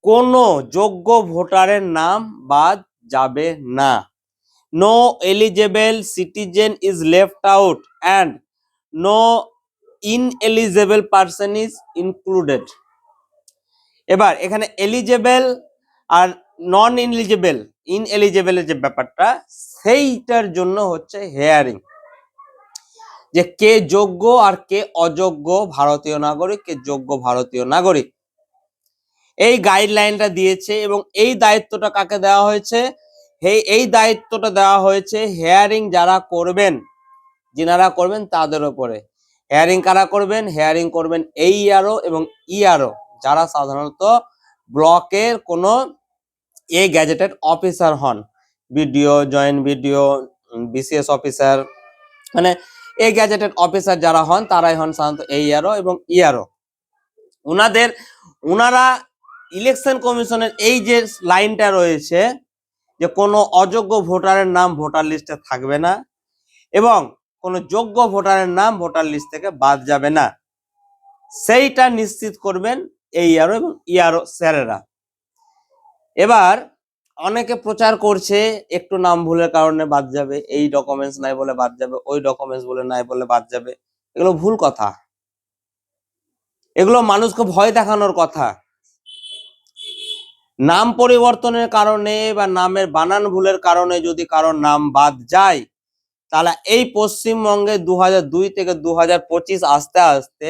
কোনো যোগ্য ভোটারের নাম বাদ যাবে না। No eligible citizen is left out and no ineligible person is included. এবার এখানে এলিজেবল আর নন ইনএলিজেবলের যে ব্যাপারটা, সেইটার জন্য হচ্ছে হেয়ারিং, যে কে যোগ্য আর কে অযোগ্য ভারতীয় নাগরিক, কে যোগ্য ভারতীয় নাগরিক, এই গাইডলাইনটা দিয়েছে। এবং এই দায়িত্বটা কাকে দেওয়া হয়েছে? এই দায়িত্বটা দেওয়া হয়েছে হেয়ারিং যারা করবেন, যিনারা করবেন তাদের উপরে। হেয়ারিং কারা করবেন? হেয়ারিং করবেন এইআরও এবং ইআরও, যারা সাধারণত ব্লকের কোনো গেজেটেড অফিসার হন, BDO, joint BDO, BCS officer, মানে গেজেটেড অফিসার যারা হন তারাই হন সাধারণত এইআরও এবং ইআরও। ওনারা ইলেকশন কমিশনের এই যে লাইনটা রয়েছে যে কোনো অযোগ্য ভোটারের নাম ভোটার লিস্টে থাকবে না এবং কোনো যোগ্য ভোটারের নাম ভোটার লিস্ট থেকে বাদ যাবে না, সেইটা নিশ্চিত করবেন এইআরও এবং ইআরও স্যারেরা। এবার অনেকে প্রচার করছে একটু নাম ভুলের কারণে বাদ যাবে, এই ডকুমেন্টস নাই বলে বাদ যাবে, ওই ডকুমেন্টস বলে নাই বলে বাদ যাবে। এগুলো ভুল কথা, এগুলো মানুষকে ভয় দেখানোর কথা। নাম পরিবর্তনের কারণে বা নামের বানান ভুলের কারণে যদি কারোর নাম বাদ যায়, তাহলে এই পশ্চিমবঙ্গে 2002 থেকে 2025 আসতে আসতে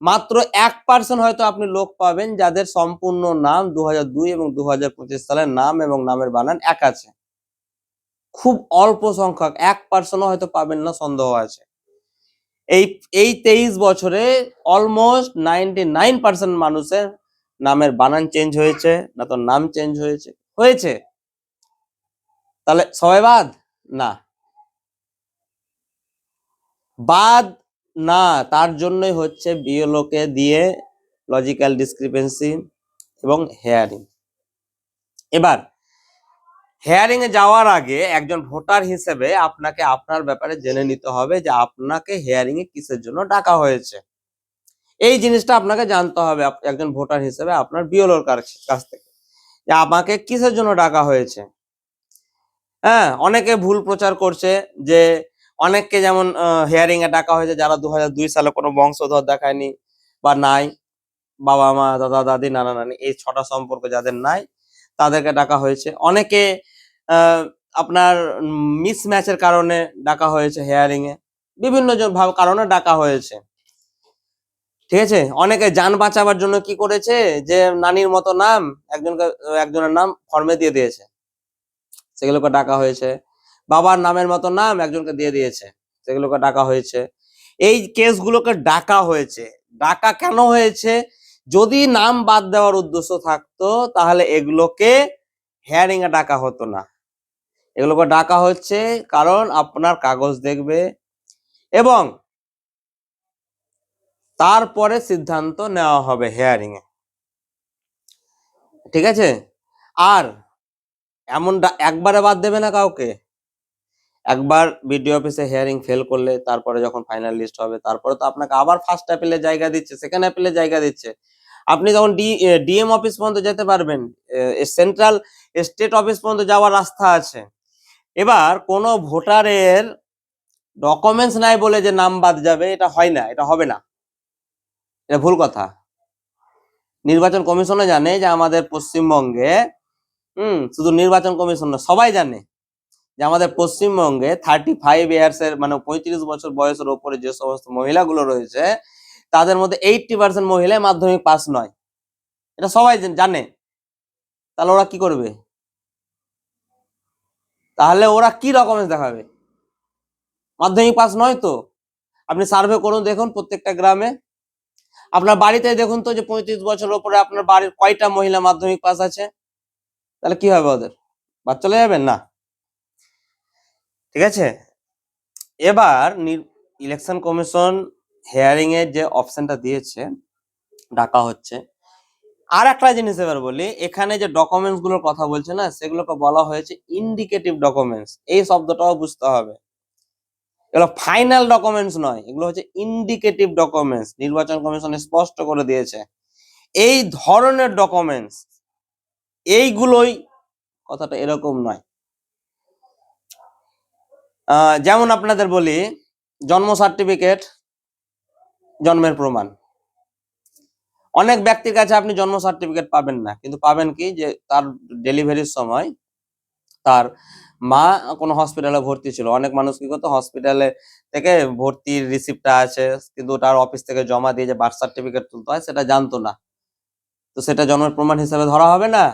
মাত্র 1% হয়তো আপনি লোক পাবেন যাদের সম্পূর্ণ নাম 2002 এবং 2025 সালের নাম এবং নামের বানান এক আছে। খুব অল্প সংখ্যক, 1% হয়তো পাবেন না, সন্দেহ আছে। এই 23 বছরে অলমোস্ট 99% মানুষের নামের বানান চেঞ্জ হয়েছে, না তো নাম চেঞ্জ হয়েছে। তাহলে সবাই বাদ না, বাদ না, তার জন্যই হচ্ছে বিএলও কে দিয়ে লজিক্যাল ডিসক্রিপেন্সি এবং হেয়ারিং। এবার হেয়ারিং এ যাওয়ার আগে একজন ভোটার হিসেবে আপনাকে আপনার ব্যাপারে জেনে নিতে হবে যে আপনাকে হেয়ারিং এ কিসের জন্য ডাকা হয়েছে। এই জিনিসটা আপনাকে জানতে হবে একজন ভোটার হিসেবে আপনার বিএলওর কাছ থেকে, যে আমাকে কিসের জন্য ডাকা হয়েছে। হ্যাঁ, অনেকে ভুল প্রচার করছে যে অনেককে যেমন হেয়ারিং এ ডাকা হয়েছে যারা 2002 সালে কোনো বংশধর দেখায়নি বা নাই, বাবা মা, দাদা দাদি, নানা নানি, এই 6টা সম্পর্ক যাদের নাই তাদেরকে ডাকা হয়েছে। অনেকে আপনার মিসম্যাচের কারণে ডাকা হয়েছে হেয়ারিং এ, বিভিন্ন কারণে ডাকা হয়েছে, ঠিক আছে। অনেকে যান বাঁচাবার জন্য কি করেছে, যে নানির মতো নাম একজনের নাম ফর্মে দিয়ে দিয়েছে, সেগুলোকে ডাকা হয়েছে। বাবার নামের মতো নাম একজনকে দিয়ে দিয়েছে, সেগুলোকে ডাকা হয়েছে। এই কেসগুলোকে ডাকা হয়েছে। ডাকা কেন হয়েছে? যদি নাম বাদ দেওয়ার উদ্দেশ্য থাকতো তাহলে এগুলোকে হেয়ারিং এ ডাকা হতো না। এগুলোকে ডাকা হচ্ছে কারণ আপনার কাগজ দেখবে এবং তারপরে সিদ্ধান্ত নেওয়া হবে হেয়ারিং এ, ঠিক আছে। আর এমন একবারে বাদ দেবে না কাউকে। একবার বিডিও অফিসে হেয়ারিং ফেল করলে তারপরে যখন ফাইনাল লিস্ট হবে তারপরে তো আপনাকে আবার ফার্স্ট অ্যাপিলে জায়গা দিচ্ছে, সেকেন্ড অ্যাপিলে জায়গা দিচ্ছে। আপনি যখন ডিএম অফিস পর্যন্ত যেতে পারবেন, সেন্ট্রাল স্টেট অফিস পর্যন্ত যাওয়ার রাস্তা আছে। এবার কোনো ভোটারের ডকুমেন্টস নাই বলে যে নাম বাদ যাবে, এটা হয় না, এটা হবে না, এটা ভুল কথা। নির্বাচন কমিশনও জানে যে আমাদের পশ্চিমবঙ্গে শুধু নির্বাচন কমিশন না, সবাই জানে যে আমাদের পশ্চিমবঙ্গে 35 ইয়ার্স এর মানে 35 বছর বয়সের উপরে যে সমস্ত মহিলাগুলো রয়েছে তাদের মধ্যে 80% মহিলা মাধ্যমিক পাস নয়, এটা সবাই জানে। তাহলে ওরা কি করবে? তাহলে ওরা কি ডকুমেন্টস দেখাবে? মাধ্যমিক পাস নয় তো। আপনি সার্ভে করুন, দেখুন প্রত্যেকটা গ্রামে, আপনার বাড়িতে দেখুন তো যে 35 বছর উপরে আপনার বাড়ির কয়টা মহিলা মাধ্যমিক পাস আছে। তাহলে কি হবে? ওদের বাদ চলে যাবেন না, ঠিক আছে। এবার ইলেকশন কমিশন হেয়ারিং এর যে অপশনটা দিয়েছে, ডাকা হচ্ছে। আর একটা জিনিস এবার বলি, এখানে যে ডকুমেন্টস গুলোর কথা বলছে না, সেগুলোকে বলা হয়েছে ইন্ডিকেটিভ ডকুমেন্টস। এই শব্দটাও বুঝতে হবে, এগুলো ফাইনাল ডকুমেন্টস নয়, এগুলো হচ্ছে ইন্ডিকেটিভ ডকুমেন্টস। নির্বাচন কমিশন স্পষ্ট করে দিয়েছে এই ধরনের ডকুমেন্টস এইগুলোই, কথাটা এরকম নয়। যেমন আপনাদের বলি, জন্ম সার্টিফিকেট, জন্মের প্রমাণ। অনেক ব্যক্তির কাছে আপনি জন্ম সার্টিফিকেট পাবেন না, কিন্তু পাবেন কি, যে তার ডেলিভারির সময় তার মা কোনো হসপিটালে ভর্তি ছিল। অনেক মানুষ কি করতো, হসপিটালে থেকে ভর্তির রিসিপ্টটা আছে, কিন্তু তার অফিস থেকে জমা দিয়ে যে বার্থ সার্টিফিকেট তুলতে হয় সেটা জানতো না, তো সেটা জন্মের প্রমাণ হিসেবে ধরা হবে না?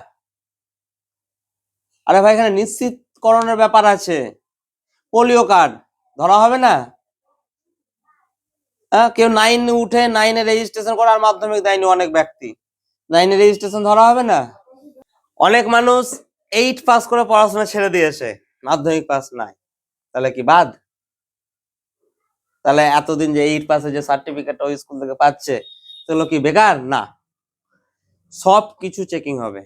আরে ভাই, এখানে নিশ্চিতকরণের ব্যাপার আছে। পোলিও কার্ড ধরা হবে না? হ্যাঁ, কেউ 9 উঠে 9 রেজিস্ট্রেশন করার মাধ্যমিক দেয়নি, অনেক ব্যক্তি 9 রেজিস্ট্রেশন ধরা হবে না? অনেক মানুষ 8 পাস করে পড়াশোনা ছেড়ে দিয়েছে, মাধ্যমিক পাস নাই, তাহলে কি বাদ? তাহলে এতদিন যে 8 পাসে যে সার্টিফিকেট ওই স্কুল থেকে পাচ্ছে, সেগুলো কি বেকার? না, সব কিছু চেকিং হবে।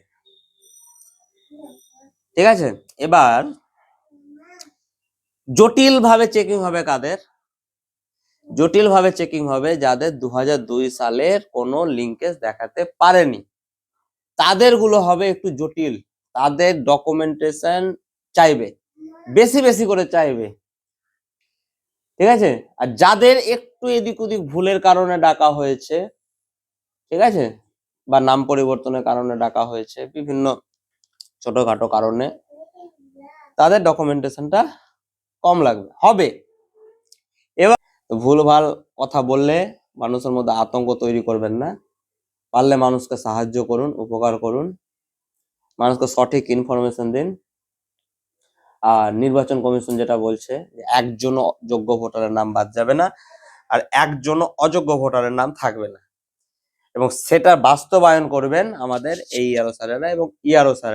ঠিক আছে, এবার জটিল ভাবে চেকিং হবে কাদের? জটিল ভাবে চেকিং হবে যাদের 2002 সালের কোনো লিঙ্কেজ দেখাতে পারেনি, তাদের গুলো হবে একটু জটিল। তাদের ডকুমেন্টেশন চাইবে, বেশি বেশি করে চাইবে। ঠিক আছে, আর যাদের একটু এদিক ওদিক ভুলের কারণে ডাকা হয়েছে, ঠিক আছে, বা নাম পরিবর্তনের কারণে ডাকা হয়েছে, বিভিন্ন ছোটখাটো কারণে, তাদের ডকুমেন্টেশনটা কম লাগবে, হবে। এবার ভুলভাল কথা বললে মানুষের মধ্যে আতঙ্ক তৈরি করবেন না, পারলে মানুষকে সাহায্য করুন, উপকার করুন, মানুষকে সঠিক ইনফরমেশন দিন। আর নির্বাচন কমিশন যেটা বলছে যে একজনও যোগ্য ভোটারের নাম বাদ যাবে না, আর একজনও অযোগ্য ভোটারের নাম থাকবে না, এবং সেটা বাস্তবায়ন করবেন আমাদের এই ইআরও স্যারেরা এবং ইআরও স্যারেরা।